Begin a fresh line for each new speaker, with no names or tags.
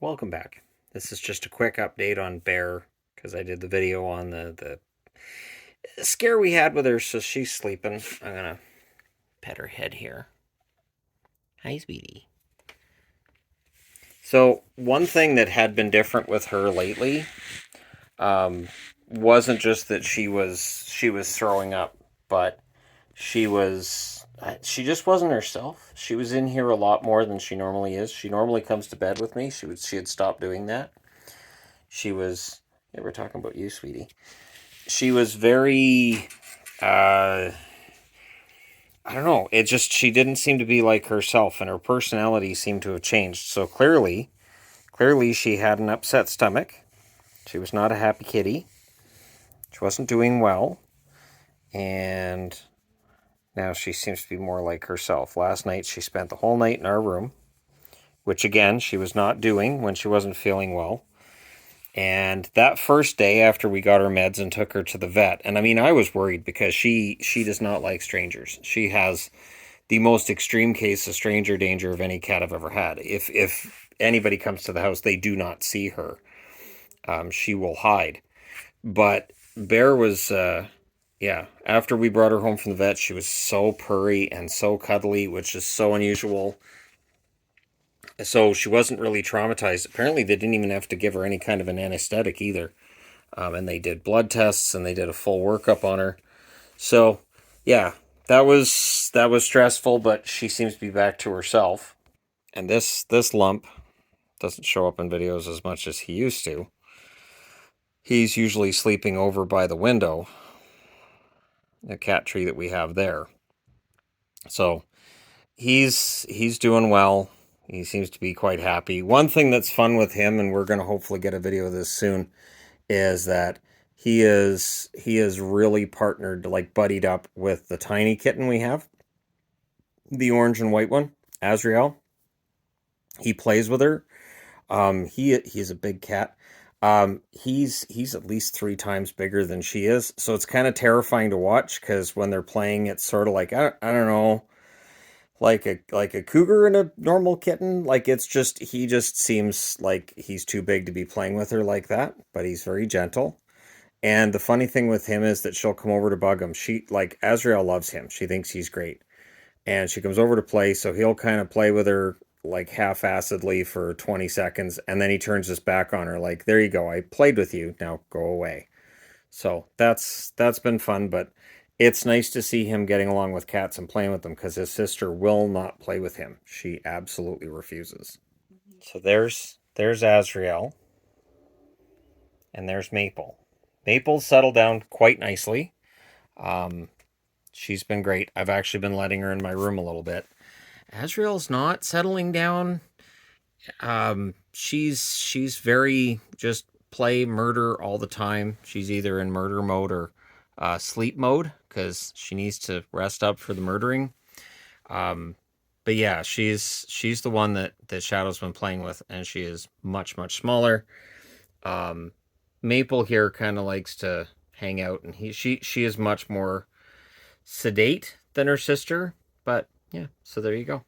Welcome back. This is just a quick update on Bear because I did the video on the scare we had with her, so she's sleeping. I'm gonna pet her head here. Hi, sweetie. So one thing that had been different with her lately um, wasn't just that she was throwing up, but she just wasn't herself. She was in here a lot more than she normally is. She normally comes to bed with me. She had stopped doing that. She was Yeah, we're talking about you, sweetie. She was very I don't know. She didn't seem to be like herself, and her personality seemed to have changed. So clearly she had an upset stomach. She was not a happy kitty. She wasn't doing well, and now she seems to be more like herself. Last night she spent the whole night in our room, which again she was not doing when she wasn't feeling well. And that first day after we got her meds and took her to the vet, and I mean I was worried because she does not like strangers. She has the most extreme case of stranger danger of any cat I've ever had. If anybody comes to the house, they do not see her. She will hide. But Bear was, yeah. After we brought her home from the vet, she was so purry and so cuddly, which is so unusual. So she wasn't really traumatized. Apparently, they didn't even have to give her any kind of an anesthetic either. And they did blood tests and they did a full workup on her. So, yeah, that was stressful, but she seems to be back to herself. And this lump doesn't show up in videos as much as he used to. He's usually sleeping over by the window, the cat tree that we have there. So he's doing well. He seems to be quite happy. One thing that's fun with him, and we're going to hopefully get a video of this soon, is that he is really partnered, like buddied up with the tiny kitten we have, the orange and white one, Azrael. He plays with her. He's a big cat. He's at least three times bigger than she is, so it's kind of terrifying to watch because when they're playing, it's sort of like I don't know, like a cougar and a normal kitten. Like he just seems like he's too big to be playing with her like that. But he's very gentle. And the funny thing with him is that she'll come over to bug him. She like Azrael loves him. She thinks he's great, and she comes over to play, so he'll kind of play with her like half-assedly for 20 seconds, and then he turns his back on her like, there you go, I played with you, now go away. So that's been fun, but it's nice to see him getting along with cats and playing with them because his sister will not play with him. She absolutely refuses. So there's Azrael, and there's Maple. Maple's settled down quite nicely. um she's been great. I've actually been letting her in my room a little bit. Azrael's not settling down. She's very just play murder all the time. She's either in murder mode or sleep mode because she needs to rest up for the murdering. Um, but yeah, she's the one that Shadow's been playing with, and she is much smaller. Um, Maple here kind of likes to hang out, and she is much more sedate than her sister. But yeah, so there you go.